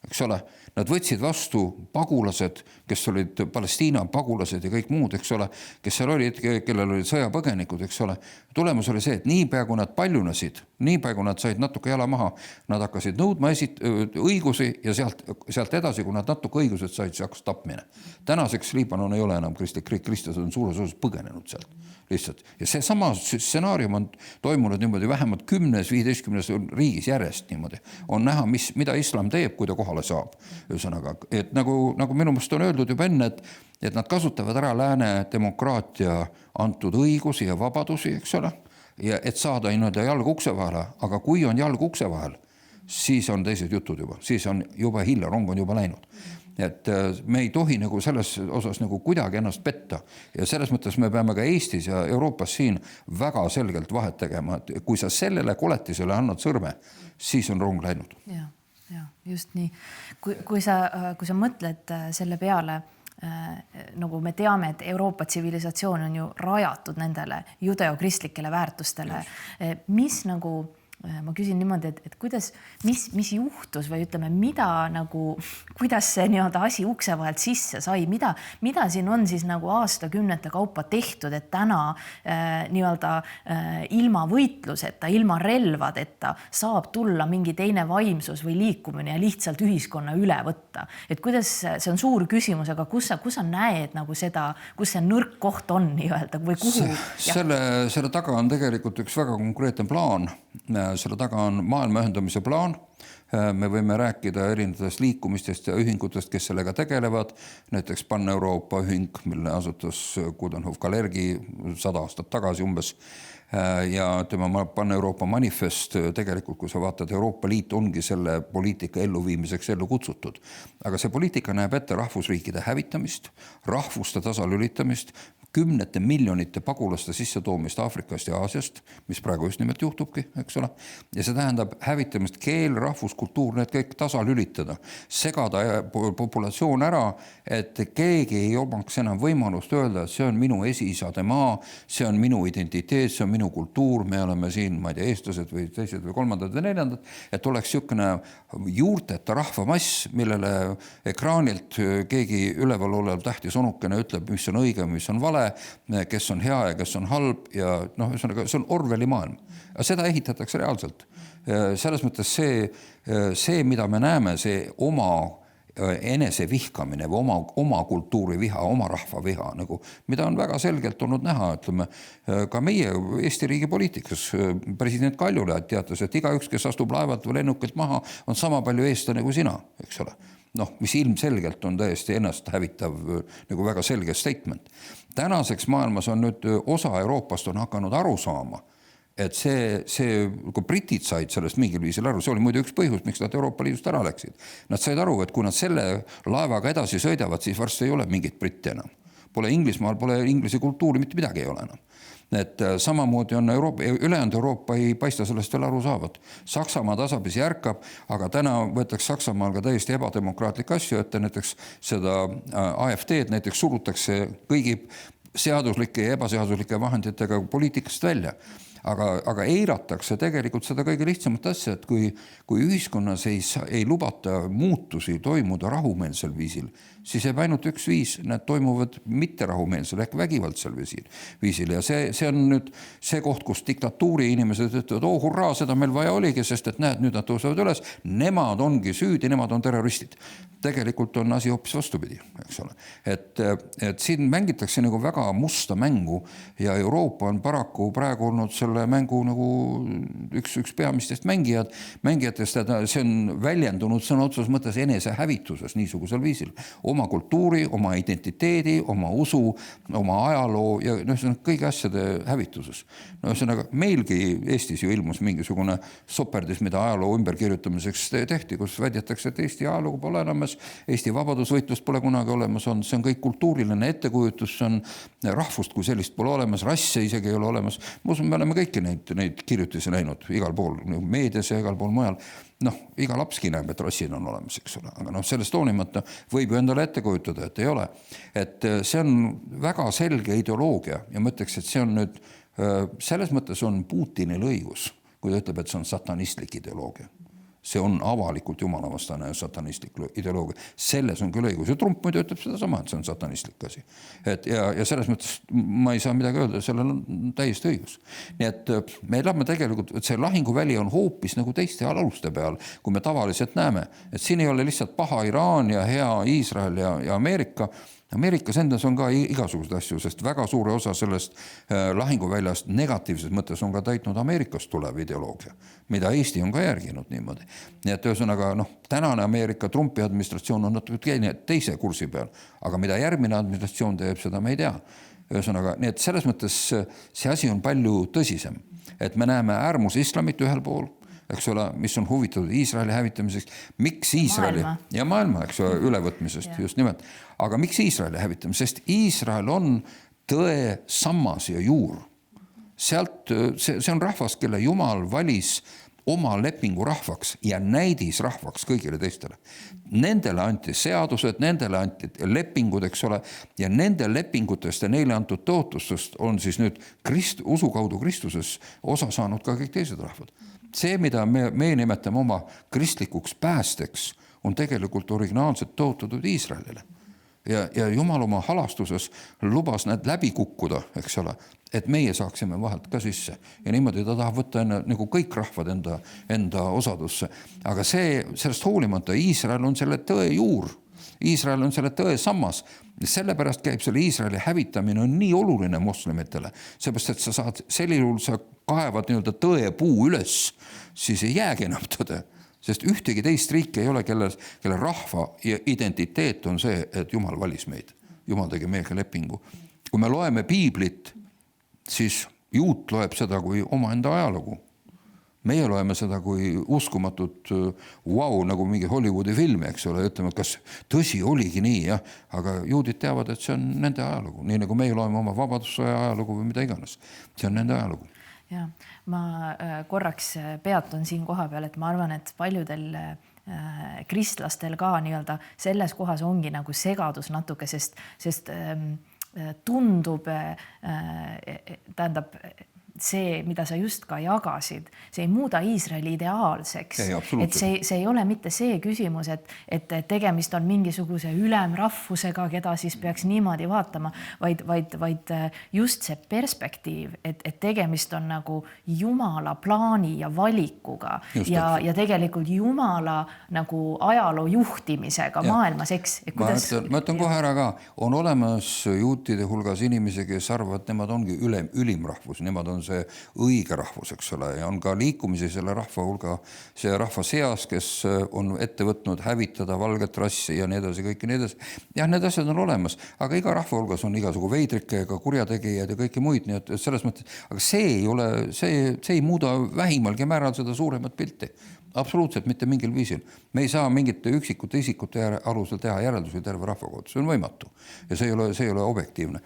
Eks ole, nad võtsid vastu pagulased, kes olid Palestiina pagulased ja kõik muud, eks ole, kes seal olid, kellel olid sõjapõgenikud, eks ole. Tulemus oli see, et niipea kui nad paljunesid, niipea kui nad said natuke jala maha, nad hakkasid nõudma õigusi ja sealt edasi, kui nad natuke õigused said, see hakkas tapmine. Tänaseks Liibanon ei ole enam kristlik riik, kristlased on suures osas põgenenud sealt lihtsalt. Ja see sama stsenaarium on toimunud niimoodi vähemalt 10-15 riigis järjest niimoodi. On näha, mida islam teeb, kui ta kohale saab. Ühesõnaga, et nagu minu meelest on öeldud juba enne, et nad kasutavad ära lääne demokraatia antud õigusi ja vabadusi, eks ole, ja et saada jalg ukse vahele, aga kui on jalg ukse vahel, siis on teised jutud juba, siis on juba hilja, rong on juba läinud. Et me ei tohi nagu selles osas nagu kuidagi ennast petta ja selles mõttes me peame ka Eestis ja Euroopas siin väga selgelt vahet tegema, et kui sa sellele koletisele annad sõrme, siis on rong läinud. Ja, just nii. Kui sa mõtled selle peale, nagu me teame, et Euroopa tsivilisatsioon on ju rajatud nendele judeokristlikele väärtustele, mis nagu ma küsin niimoodi, et kuidas, mis juhtus või ütleme, kuidas see nii-öelda asi ukse vahelt sisse sai, mida siin on siis nagu aastakümnete kaupa tehtud, et täna nii-öelda ilma võitluseta, ilma relvadeta saab tulla mingi teine vaimsus või liikumine ja lihtsalt ühiskonna üle võtta. Et kuidas, see on suur küsimus, aga kus sa näed nagu seda, kus see nõrk koht on nii-öelda või kuhu? Selle taga on tegelikult üks väga konkreetne plaan. Selle taga on maailma ühendamise plaan. Me võime rääkida erinevatest liikumistest ja ühingutest, kes sellega tegelevad. Näiteks Pan-Euroopa ühing, mille asutas Coudenhove-Kalergi 100 aastat tagasi umbes. Ja tema Pan-Euroopa manifest, tegelikult kui sa vaatad, Euroopa Liit ongi selle poliitika elluviimiseks ellu kutsutud. Aga see poliitika näeb ette rahvusriikide hävitamist, rahvuste tasalülitamist, 10 miljonite pagulaste sissetoomist Aafrikast ja Aasiast, mis praegu just nimelt juhtubki, eks ole. Ja see tähendab hävitamist keel, rahvuskultuur, need kõik tasalülitada, segada populatsioon ära, et keegi ei omaks enam võimalust öelda, et see on minu esiisade maa, see on minu identiteet, see on minu kultuur, me oleme siin, ma ei tea, eestlased või teised või kolmandad või neljandad, et oleks niisugune juurteta rahvamass, millele ekraanilt keegi üleval olev tähtis onukene ütleb, mis on õige, mis on vale, kes on hea ja kes on halb ja see on Orwelli maailm. Aga seda ehitatakse reaalselt. Selles mõttes see, mida me näeme, see oma enese vihkamine või oma kultuuri viha, oma rahva viha, nagu, mida on väga selgelt olnud näha, ütleme, ka meie Eesti riigi poliitikas. President Kaljulaid teatas, et igaüks, kes astub laevalt või lennukilt maha, on sama palju eestlane kui sina, eks ole. Mis ilmselgelt on täiesti ennast hävitav nagu väga selge statement. Tänaseks maailmas on nüüd osa Euroopast on hakanud aru saama, et kui britid said sellest mingil viisil aru, see oli muide üks põhjus, miks nad Euroopa Liidust ära läksid. Nad said aru, et kui nad selle laevaga edasi sõidavad, siis varsti ei ole mingit britti enam. Pole Inglismaal, pole inglise kultuuri, mitte midagi ei ole enam. Et samamoodi on ülejäänud Euroopa ei paista sellest veel aru saavad. Saksamaa tasapisi järkab, aga täna võetakse Saksamaal ka täiesti ebademokraatlik asju, et näiteks seda AfD-d näiteks surutakse kõigi seaduslike ja ebaseaduslike vahenditega poliitikast välja. Aga eiratakse tegelikult seda kõige lihtsamat asja, et kui ühiskonnas ei lubata muutusi toimuda rahumeelsel viisil, siis jääb ainult üks viis, need toimuvad mitte rahumeelsel ehk vägivaldsel viisil. Ja see on nüüd see koht, kus diktatuuri inimesed ütlevad, hurraa, seda meil vaja oligi, sest et näed, nüüd nad tõusevad üles, nemad ongi süüdi, nemad on terroristid. Tegelikult on asi hoopis vastupidi, eks ole. Et siin mängitakse nagu väga musta mängu ja Euroopa on paraku praegu olnud selle mängu nagu üks peamistest mängijatest, see on väljendunud sõna otseses mõttes enesehävituses niisugusel viisil. Oma kultuuri, oma identiteedi, oma usu, oma ajaloo ja kõigi asjade hävituses. Meilgi Eestis ju ilmus mingisugune soperdis, mida ajaloo ümberkirjutamiseks tehti, kus väidetakse, et Eesti ajalugu pole olemas, Eesti vabadusvõitlust pole kunagi olemas, see on kõik kultuuriline ettekujutus, see on rahvust kui sellist pole olemas, rasse isegi ei ole olemas. Ma usun, me oleme kõiki neid kirjutisi näinud igal pool, meedias ja igal pool mujal. Iga lapski näeb, et rassid on olemas, eks ole. Aga sellest hoonimata võib ju endale ette kujutada, et ei ole. Et see on väga selge ideoloogia ja mõtleks, et see on nüüd, selles mõttes on Putinil õigus, kui ta ütleb, et see on satanistlik ideoloogia. see on avalikult jumalavastane satanistlik ideoloogia. Selles on küll õigus. Ja Trump muidu ütleb seda sama, et see on satanistlik asi. Ja selles mõttes ma ei saa midagi öelda, sellel on täiesti õigus. Nii et me elame tegelikult, et see lahinguväli on hoopis nagu teiste aluste peal, kui me tavaliselt näeme. Et siin ei ole lihtsalt paha Iraan ja hea Iisrael ja Ameerika. Ameerikas endas on ka igasugused asju, sest väga suure osa sellest lahinguväljast negatiivses mõttes on ka täitnud Ameerikast tulev ideoloogia, mida Eesti on ka järginud niimoodi. Nii et ühesõnaga, tänane Ameerika Trumpi administratsioon on natuke teise kursi peal, aga mida järgmine administratsioon teeb, seda me ei tea. Ühesõnaga, nii et selles mõttes see asi on palju tõsisem, et me näeme äärmus islamit ühel pool, eks ole, mis on huvitatud Iisraeli hävitamiseks, miks Iisraeli ja maailma, eks ole, ülevõtmisest just nimelt. Aga miks Iisraeli hävitamisest? Sest Iisrael on tõe sammas ja juur. Sealt, see on rahvas, kelle Jumal valis oma lepingu rahvaks ja näidis rahvaks kõigile teistele. Nendele anti seadused, nendele anti lepingud, eks ole, ja nende lepingutest ja neile antud tootustest on siis nüüd usu kaudu Kristuses osa saanud ka kõik teised rahvad. See, mida me nimetame oma kristlikuks päästeks, on tegelikult originaalselt tootatud Iisraelile. Ja Jumal oma halastuses lubas need läbi kukkuda, eks ole, et meie saaksime vahelt ka sisse. Ja niimoodi ta tahab võtta nagu kõik rahvad enda osadusse. Aga sellest hoolimata Iisrael on selle tõe juur. Iisrael on selle tõe sammas. Sellepärast käib selle Iisraeli hävitamine on nii oluline moslemitele. Seepärast, et sa saad, sellisel sa kaevad nii-öelda tõe puu üles, siis ei jäägi enam tõde. Sest ühtegi teist riiki ei ole, kelle rahva identiteet on see, et Jumal valis meid. Jumal tegi meiega lepingu. Kui me loeme piiblit, siis juut loeb seda kui omaenda ajalugu. Meie loeme seda kui uskumatut nagu mingi Hollywoodi filmi, eks ole, ütleme, kas tõsi oligi nii, jah, aga juudid teavad, et see on nende ajalugu, nii nagu meie loeme oma vabadussõja ajalugu või mida iganes. See on nende ajalugu. Ja, ma korraks peatun siin koha peal, et ma arvan, et paljudel kristlastel ka nii-öelda selles kohas ongi nagu segadus natuke, sest tundub, tähendab, see, mida sa just ka jagasid, see ei muuda Iisraeli ideaalseks. Et see ei ole mitte see küsimus, et tegemist on mingisuguse ülemrahvusega, keda siis peaks niimoodi vaatama, vaid just see perspektiiv, et tegemist on nagu Jumala plaani ja valikuga ja tegelikult Jumala nagu ajaloo juhtimisega maailmas, eks? Ma ütlen kohe ära ka, on olemas juutide hulgas inimesi, kes arvavad, nemad ongi ülimrahvus, nemad on see õige rahvus, eks ole, ja on ka liikumisi selle rahva hulga, see rahva seas, kes on ette võtnud hävitada valget rassi ja nii edasi, kõik nii edasi. Jah, need asjad on olemas, aga iga rahva hulgas on igasugu veidrikke ja kurjategijad ja kõiki muid, nii et selles mõttes, aga see ei muuda vähimalgi määral seda suuremat pilti. Absoluutselt mitte mingil viisil. Me ei saa mingite üksikute isikute alusel teha järeldusi terve rahva kohta. See on võimatu ja see ei ole objektiivne.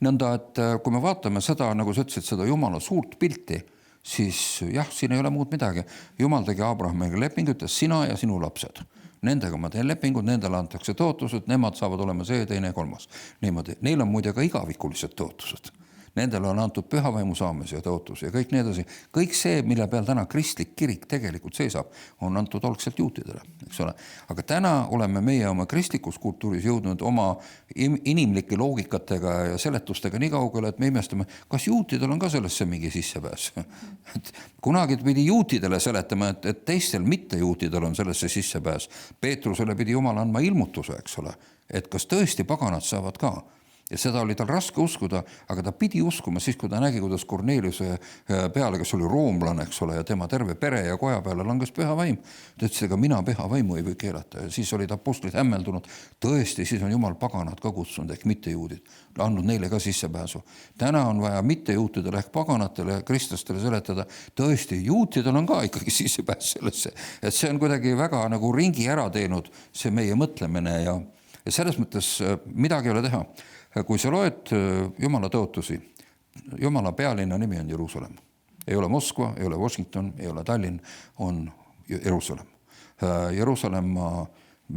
Nõnda, et kui me vaatame seda, nagu sa ütlesid, seda Jumala suurt pilti, siis jah, siin ei ole muud midagi. Jumal tegi Abrahamiga lepingu, ütles sina ja sinu lapsed. Nendega ma teen lepingud, nendele antakse tootused, nemad saavad olema see, teine ja kolmas. Niimoodi. Neil on muide ka igavikulised tootused. Nendele on antud pühavaimu saamise ja tootus ja kõik nii edasi. Kõik see, mille peal täna kristlik kirik tegelikult seisab, on antud algselt juutidele, eks ole. Aga täna oleme meie oma kristlikus kultuuris jõudnud oma inimlike loogikatega ja seletustega nii kaugele, et me imestame, kas juutidel on ka sellesse mingi sissepääs. Kunagi pidi juutidele seletama, et teistel mitte juutidel on sellesse sissepääs. Peetrusele pidi Jumal andma ilmutuse, eks ole, et kas tõesti paganad saavad ka. Ja seda oli tal raske uskuda, aga ta pidi uskuma siis, kui ta nägi, kuidas Korneliuse peale, kes oli roomlane, eks ole, ja tema terve pere ja koja peale langes püha vaim. Ta ütles, ega mina püha vaimu ei või keelata. Ja siis olid apostlid hämmeldunud. Tõesti, siis on Jumal paganad ka kutsunud, ehk mitte juudid. Andnud neile ka sissepääsu. Täna on vaja mitte juutidele ehk paganatele ja kristlastele seletada. Tõesti, juutidel on ka ikkagi sissepääs sellesse. Et see on kuidagi väga nagu ringi ära teinud see meie mõtlemine ja selles mõttes midagi ei ole teha. Kui sa loed Jumala tõotusi, Jumala pealinna nimi on Jeruusalemm. Ei ole Moskva, ei ole Washington, ei ole Tallinn, on Jeruusalemm. Jeruusalemma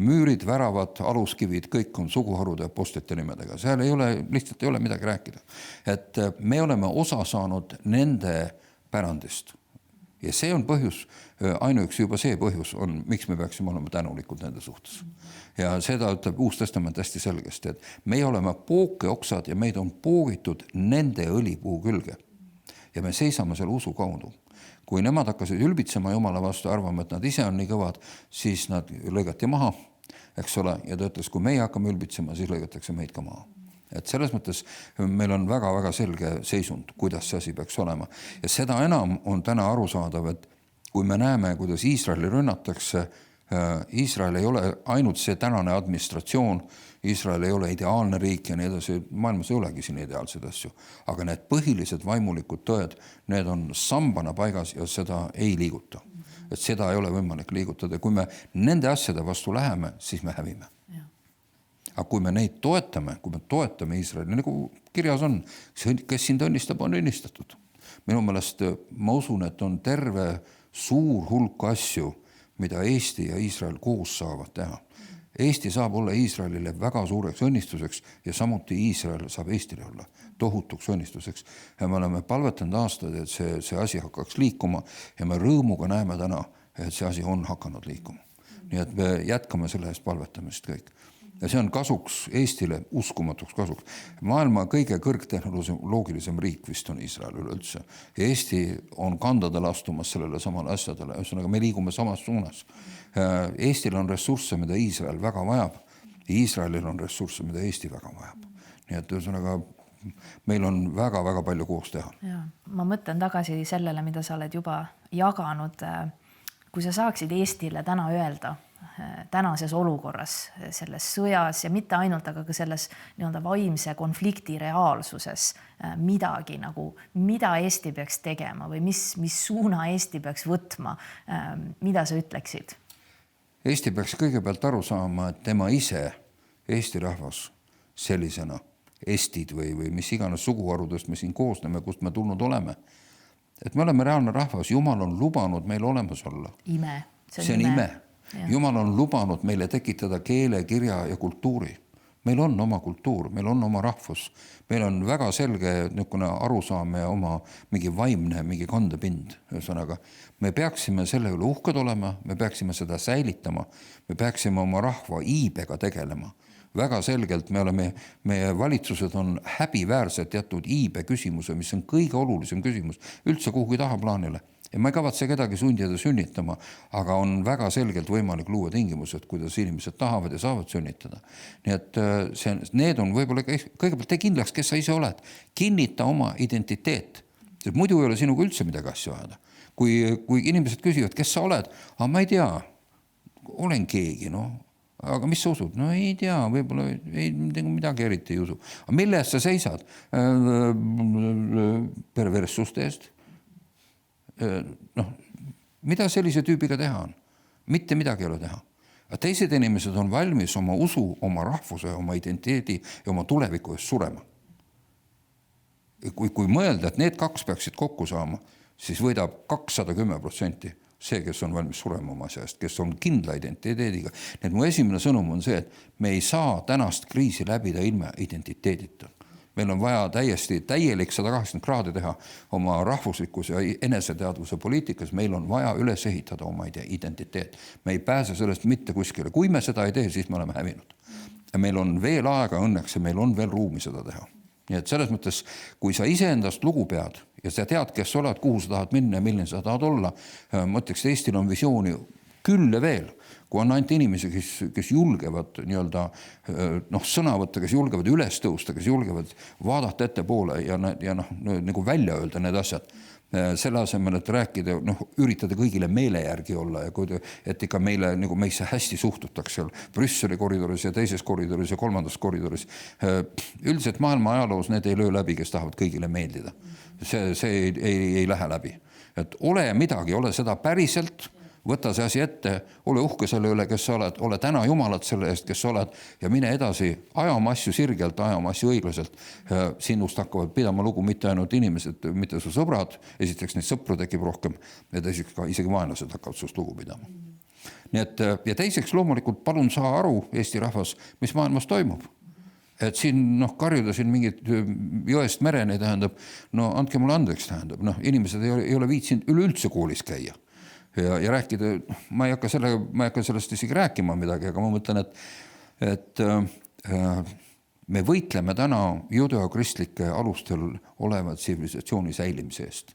müürid, väravad, aluskivid, kõik on suguharude ja apostlite nimedega. Seal lihtsalt ei ole midagi rääkida. Et me oleme osa saanud nende pärandist. Ja see on põhjus, ainuüksi juba see põhjus on, miks me peaksime olema tänulikud nende suhtes. Ja seda ütleb Uus Testament hästi selgesti, et meie oleme pookeoksad ja meid on poogitud nende õlipuu külge. Ja me seisame selle usu kaudu. Kui nemad hakkasid ülbitsema Jumala vastu, arvama, et nad ise on nii kõvad, siis nad lõigati maha, eks ole, ja ta ütles, kui meie hakkame ülbitsema, siis lõigatakse meid ka maha. Et selles mõttes meil on väga-väga selge seisund, kuidas see asi peaks olema. Ja seda enam on täna arusaadav, et kui me näeme, kuidas Iisraeli rünnatakse, Iisrael ei ole ainult see tänane administratsioon, Iisrael ei ole ideaalne riik ja nii edasi, maailmas ei olegi siin ideaalseid asju, aga need põhilised vaimulikud tõed, need on sambana paigas ja seda ei liiguta. Et seda ei ole võimalik liigutada. Kui me nende asjade vastu läheme, siis me hävime. Aga kui me neid toetame, kui me toetame Iisraeli, nagu kirjas on, kes sind õnnistab, on õnnistatud. Minu meelest ma usun, et on terve suur hulk asju, mida Eesti ja Iisrael koos saavad teha. Eesti saab olla Iisraelile väga suureks õnnistuseks ja samuti Iisrael saab Eestile olla tohutuks õnnistuseks. Ja me oleme palvetanud aastad, et see asi hakkaks liikuma ja me rõõmuga näeme täna, et see asi on hakanud liikuma. Nii et me jätkame selle eest palvetamist kõik. Ja see on kasuks Eestile, uskumatuks kasuks. Maailma kõige kõrgtehnoloogilisem riik vist on Iisrael üleüldse. Eesti on kandadel astumas sellele samale asjadele. Ühesõnaga, me liigume samas suunas. Eestil on ressursse, mida Iisrael väga vajab. Iisraelil on ressursse, mida Eesti väga vajab. Nii et ühesõnaga, meil on väga-väga palju koos teha. Ja, ma mõtlen tagasi sellele, mida sa oled juba jaganud. Kui sa saaksid Eestile täna öelda, tänases olukorras, selles sõjas ja mitte ainult, aga ka selles nii-öelda vaimse konflikti reaalsuses midagi nagu, mida Eesti peaks tegema või mis suuna Eesti peaks võtma, mida sa ütleksid? Eesti peaks kõigepealt aru saama, et tema ise, Eesti rahvas sellisena, estid või mis iganes suguharudest me siin koosneme, kust me tulnud oleme, et me oleme reaalne rahvas, Jumal on lubanud meil olemas olla. Ime. See on ime. Jumal on lubanud meile tekitada keele, kirja ja kultuuri. Meil on oma kultuur, meil on oma rahvus. Meil on väga selge arusaam ja oma mingi vaimne, mingi kandepind. Ühesõnaga, me peaksime selle üle uhked olema, me peaksime seda säilitama, me peaksime oma rahva iibega tegelema. Väga selgelt meie valitsused on häbiväärsed jätud iibe küsimuse, mis on kõige olulisem küsimus üldse kuhugi tahaplaanile. Ja ma ei kavatse kedagi sundida sünnitama, aga on väga selgelt võimalik luua tingimused, kuidas inimesed tahavad ja saavad sünnitada. Nii et need on võib-olla kõigepealt tee kindlaks, kes sa ise oled. Kinnita oma identiteet. Sest muidu ei ole sinuga üldse midagi asju ajada. Kui inimesed küsivad, kes sa oled, aga ma ei tea, olen keegi, aga mis sa usud? No ei tea, võib-olla midagi eriti ei usu. Aga mille eest sa seisad? Perverssuste eest? Mida sellise tüübiga teha on? Mitte midagi ei ole teha. Aga teised inimesed on valmis oma usu, oma rahvuse, oma identiteedi ja oma tuleviku eest surema. Kui mõelda, et need kaks peaksid kokku saama, siis võidab 210% see, kes on valmis surema oma asja eest, kes on kindla identiteediga. Need mu esimene sõnum on see, et me ei saa tänast kriisi läbida ilma identiteedita. Meil on vaja täielik 180 kraadi teha oma rahvuslikus ja eneseteadvuse poliitikas. Meil on vaja üles ehitada oma identiteet. Me ei pääse sellest mitte kuskile. Kui me seda ei tee, siis me oleme hävinud. Ja meil on veel aega õnneks ja meil on veel ruumi seda teha. Nii et selles mõttes, kui sa iseendast lugu pead ja sa tead, kes sa oled, kuhu sa tahad minna ja milline sa tahad olla, mõtleks, et Eestil on visiooni küll ja veel. Kui on ainult inimesi, kes julgevad sõna võtta, kes julgevad üles tõusta, kes julgevad vaadata ette poole ja nagu välja öelda need asjad. Selle asemel, et rääkida, üritada kõigile meele järgi olla ja et ikka meisse hästi suhtutaks seal Brüsseli koridoris ja teises koridoris ja kolmandas koridoris. Üldiselt maailma ajaloos need ei löö läbi, kes tahavad kõigile meeldida. See ei lähe läbi. Et ole midagi, ole seda päriselt, võta see asi ette, ole uhke selle üle, kes sa oled, ole täna Jumalat selle eest, kes sa oled ja mine edasi, ajama asju sirgelt, ajama asju õiglaselt. Sinust hakkavad pidama lugu mitte ainult inimesed, mitte su sõbrad, esiteks neid sõpru tekib rohkem ja teiseks ka isegi vaenlased hakkavad sust lugu pidama. Nii et, ja teiseks loomulikult palun saa aru, Eesti rahvas, mis maailmas toimub. et siin karjuda siin mingit joest mereni tähendab, no andke mulle andeks tähendab, inimesed ei ole viitsinud üleüldse koolis käia ja rääkida, ma ei hakka sellest isegi rääkima midagi, aga ma mõtlen, et me võitleme täna judeokristlike alustel oleva tsivilisatsiooni säilimise eest.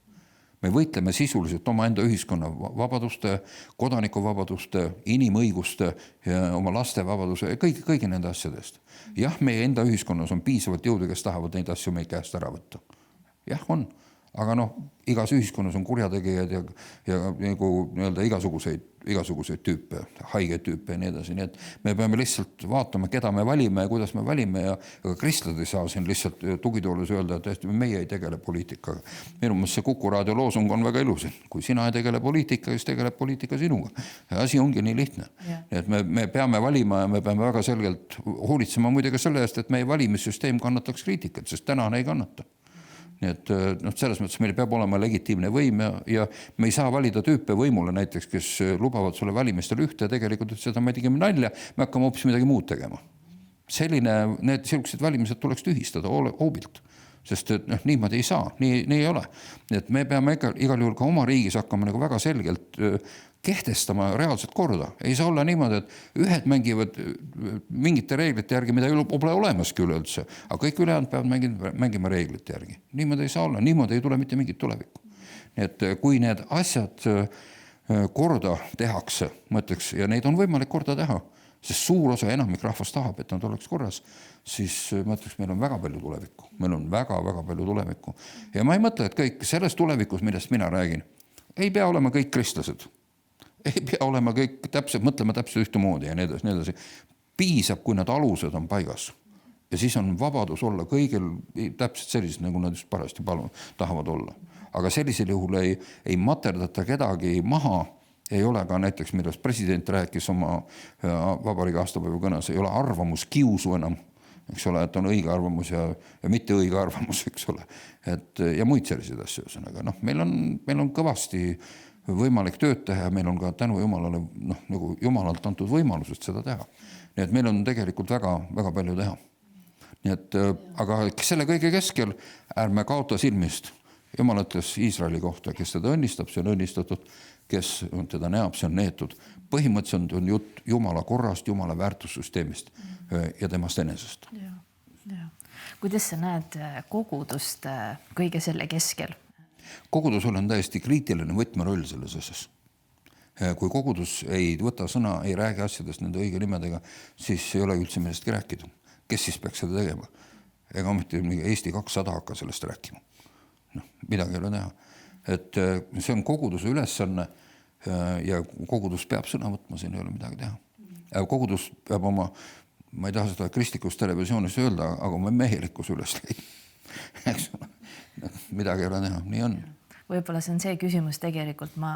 Me võitleme sisuliselt oma enda ühiskonna vabaduste, kodanikuvabaduste, inimõiguste ja oma laste vabaduse ja kõigi nende asjadest. Jah, meie enda ühiskonnas on piisavalt jõudu, kes tahavad neid asju meie käest ära võtta. Jah, on. Aga igas ühiskonnas on kurjategijad ja nagu nii-öelda igasuguseid tüüpe, haigeid tüüpe ja nii edasi. Nii et me peame lihtsalt vaatama, keda me valime ja kuidas me valime ja kristlad ei saa siin lihtsalt tugitoolus öelda, et meie ei tegele poliitikaga. Minu mõttes see Kuku raadio loosung on väga ilus. Kui sina ei tegele poliitika, siis tegeleb poliitika sinuga. Ja asi ongi nii lihtne. Et me peame valima ja me peame väga selgelt hoolitsema muide ka selle eest, et meie valimissüsteem kannataks kriitikat, sest tänane ei kannata. Nii et selles mõttes meil peab olema legitiimne võim ja me ei saa valida tüüpe võimule näiteks, kes lubavad sulle valimistel ühte ja tegelikult, et seda me tegime nalja, me hakkame hoopis midagi muud tegema. Need sellised valimised tuleks tühistada hoobilt, sest niimoodi ei saa, nii ei ole. Et me peame igal juhul ka oma riigis hakkama nagu väga selgelt kehtestama reaalset korda. Ei saa olla niimoodi, et ühed mängivad mingite reeglite järgi, mida pole olemaski üleüldse, aga kõik ülejäänud peavad mängima reeglite järgi. Niimoodi ei saa olla, niimoodi ei tule mitte mingit tulevikku. Nii et kui need asjad korda tehakse, mõtleks, ja neid on võimalik korda teha, sest suur osa enamik rahvast tahab, et nad oleks korras, siis mõtleks, meil on väga palju tulevikku. Meil on väga-väga palju tulevikku. Ja ma ei mõtle, et kõik selles tulevikus, millest mina räägin, ei pea olema kõik kristlased. Ei pea olema kõik mõtlema täpselt ühtemoodi ja nii edasi. Piisab, kui need alused on paigas. Ja siis on vabadus olla kõigil täpselt sellised, nagu nad just parasti tahavad olla. Aga sellisel juhul ei materdata kedagi maha, ei ole ka näiteks, millest president rääkis oma vabariigi aastapäeva kõnes, ei ole arvamus kiusu enam, eks ole, et on õige arvamus ja mitte õige arvamus, eks ole. Ja muid selliseid asju. Meil on kõvasti võimalik tööd teha ja meil on ka tänu Jumalale, nagu Jumalalt antud võimalusest seda teha. Nii et meil on tegelikult väga, väga palju teha. Nii et, aga selle kõige keskel ärme kaota silmist. Jumal ütles Iisraeli kohta, kes teda õnnistab, see on õnnistatud, kes teda näeb, see on neetud. Põhimõtteliselt on jutt Jumala korrast, Jumala väärtussüsteemist ja temast enesest. Ja. Kuidas sa näed kogudust kõige selle keskel? Kogudusel on täiesti kriitiline võtmeroll selles asjas. Kui kogudus ei võta sõna, ei räägi asjadest nende õige nimedega, siis ei ole üldse millestki rääkida. Kes siis peaks seda tegema? Ega ometi Eesti 200 hakka sellest rääkima. Midagi ei ole teha. Et see on koguduse ülesanne ja kogudus peab sõna võtma, siin ei ole midagi teha. Kogudus peab oma, ma ei taha seda kristlikus televisioonis öelda, aga oma mehelikkus üles leida. Midagi ei ole näha, nii on. Võib-olla see on see küsimus tegelikult, ma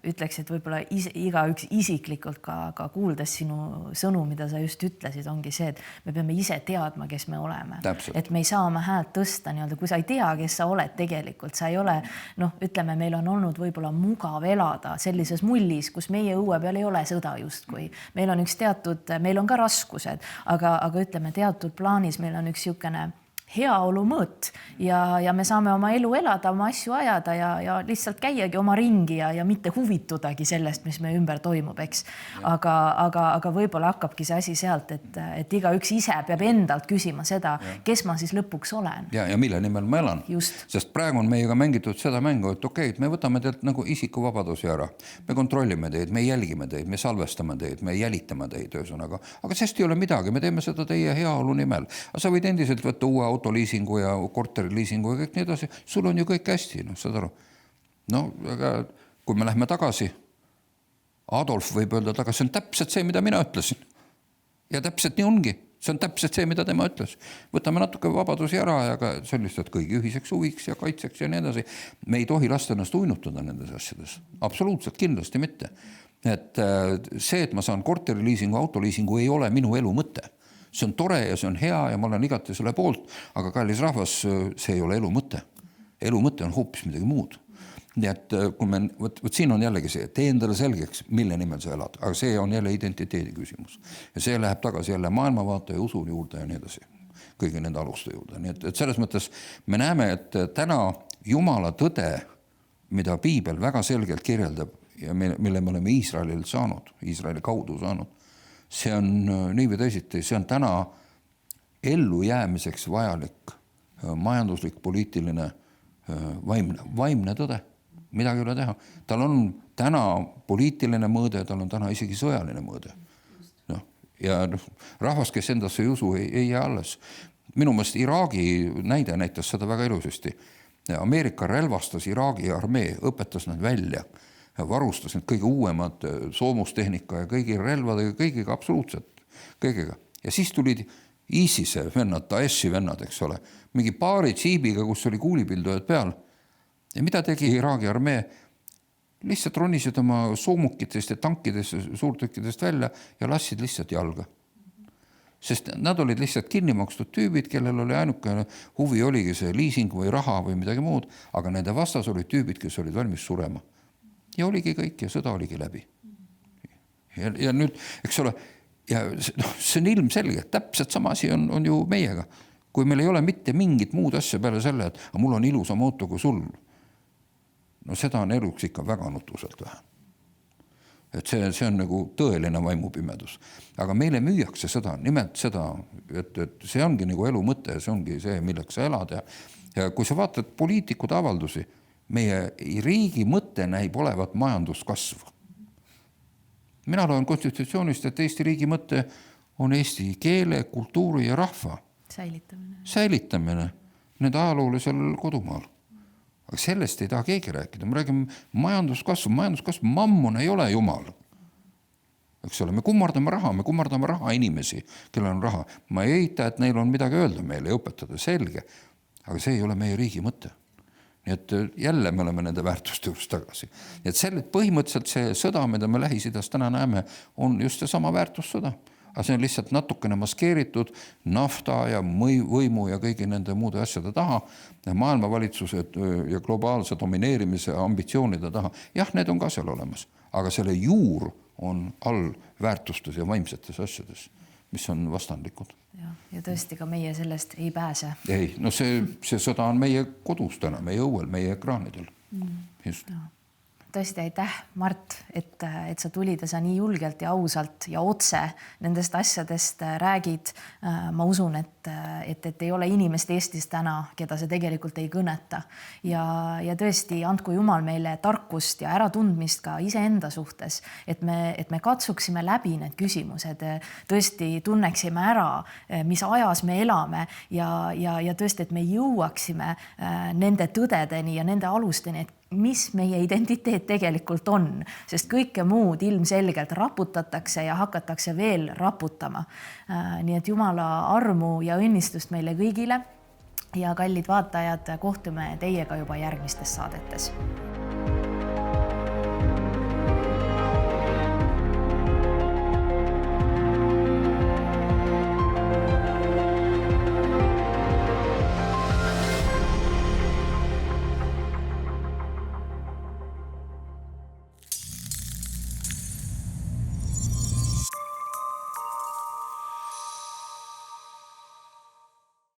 ütleks, et võib-olla igaüks isiklikult ka kuuldes sinu sõnu, mida sa just ütlesid, ongi see, et me peame ise teadma, kes me oleme. Täpselt. Et me ei saa oma häält tõsta nii-öelda, kui sa ei tea, kes sa oled tegelikult, sa ei ole, ütleme, meil on olnud võib-olla mugav elada sellises mullis, kus meie õue peal ei ole sõda justkui. Meil on meil on ka raskused, aga ütleme, teatud plaanis meil on üks niisugune heaolu mõõt ja me saame oma elu elada, oma asju ajada ja lihtsalt käiagi oma ringi ja mitte huvitudagi sellest, mis me ümber toimub, eks. Aga võib-olla hakkabki see asi sealt, et igaüks ise peab endalt küsima seda, kes ma siis lõpuks olen. Ja mille nimel ma elan. Just. Sest praegu on meiega mängitud seda mängu, et okei, me võtame teilt nagu isikuvabadusi ära. Me kontrollime teid, me jälgime teid, me salvestame teid, me jälitame teid ühesõnaga. Aga sest ei ole midagi, me teeme seda teie heaolu nimel. Aga sa võid endiselt võtta uue autoliisingu ja korteriliisingu ja kõik nii edasi. Sul on ju kõik hästi, saad aru. Aga kui me lähme tagasi, Adolf võib öelda tagasi, see on täpselt see, mida mina ütlesin. Ja täpselt nii ongi. See on täpselt see, mida tema ütles. Võtame natuke vabadusi ära ja ka sellist kõigi ühiseks huviks ja kaitseks ja nii edasi. Me ei tohi lasta ennast uinutada nendes asjades. Absoluutselt kindlasti mitte. Et see, et ma saan korteriliisingu, autoliisingu ei ole minu elu mõte. See on tore ja see on hea ja ma olen igati selle poolt, aga kallis rahvas, see ei ole elu mõte. Elu mõte on hoopis midagi muud. nii et kui me, võt siin on jällegi see, tee endale selgeks, mille nimel sa elad, aga see on jälle identiteedi küsimus. Ja see läheb tagasi jälle maailmavaate ja usu juurde ja nii edasi, kõigi nende aluste juurde. Nii et selles mõttes me näeme, et täna Jumala tõde, mida piibel väga selgelt kirjeldab ja mille me oleme Iisraelilt saanud, Iisraeli kaudu saanud, see on nii või teisiti, see on täna ellujäämiseks vajalik majanduslik, poliitiline, vaimne tõde. Midagi ei ole teha. Tal on täna poliitiline mõõde, tal on täna isegi sõjaline mõõde. No, ja rahvas, kes endasse ei usu, ei jää alles. Minu meelest Iraagi näide näitas seda väga ilusasti. Ameerika relvastas Iraagi armee, õpetas nad välja, varustas need kõige uuemad soomustehnika ja kõigi relvadega, kõigiga absoluutselt, kõigiga. Ja siis tulid ISISe vennad, Daeshi vennad, eks ole, mingi paari džiibiga, kus oli kuulipildujad peal. Ja mida tegi Iraagi armee? Lihtsalt ronisid oma soomukitest ja tankidest, suurtükkidest välja ja lassid lihtsalt jalga. Sest nad olid lihtsalt kinni makstud tüübid, kellel oli ainuke huvi oligi see liising või raha või midagi muud, aga nende vastas olid tüübid, kes olid valmis surema. Ja oligi kõik ja sõda oligi läbi. Ja nüüd, eks ole, ja see on ilmselge, täpselt sama asi on ju meiega. Kui meil ei ole mitte mingit muud asja peale selle, et mul on ilusam auto kui sul, no seda on eluks ikka väga nutuselt vähe. Et see on nagu tõeline vaimupimedus. Aga meile müüakse seda, nimelt seda, et see ongi nagu elu mõte, see ongi see, milleks sa elad. Ja kui sa vaatad poliitikud avaldusi, meie riigi mõte näib olevat majanduskasv. Mina loen konstitutsioonist, et Eesti riigi mõte on eesti keele, kultuuri ja rahva säilitamine nende ajaloolisel kodumaal. Aga sellest ei taha keegi rääkida. Me räägime majanduskasv, mammon ei ole jumal. Eks ole, me kummardame raha inimesi, kellel on raha. Ma ei eita, et neil on midagi öelda meile ja õpetada, selge. Aga see ei ole meie riigi mõte. Nii et jälle me oleme nende väärtuste juures tagasi. Et põhimõtteliselt see sõda, mida me Lähis-Idas täna näeme, on just see sama väärtussõda. Aga see on lihtsalt natukene maskeeritud nafta ja võimu ja kõigi nende muude asjade taha, maailmavalitsused ja globaalse domineerimise ambitsioonide taha. Jah, need on ka seal olemas, aga selle juur on all väärtustes ja vaimsetes asjades, mis on vastandlikud. Ja tõesti ka meie sellest ei pääse. Ei, no see sõda on meie kodus täna, meie õuel, meie ekraanidel. Just. Tõesti, aitäh, Mart, et sa tulid ja sa nii julgelt ja ausalt ja otse nendest asjadest räägid. Ma usun, et ei ole inimest Eestis täna, keda see tegelikult ei kõneta. Ja tõesti, andku Jumal meile tarkust ja äratundmist ka iseenda suhtes, et me katsuksime läbi need küsimused, tõesti tunneksime ära, mis ajas me elame ja tõesti, et me jõuaksime nende tõdedeni ja nende alusteni, et mis meie identiteet tegelikult on, sest kõike muud ilmselgelt raputatakse ja hakatakse veel raputama. Nii et Jumala armu ja õnnistust meile kõigile ja kallid vaatajad, kohtume teiega juba järgmistes saadetes.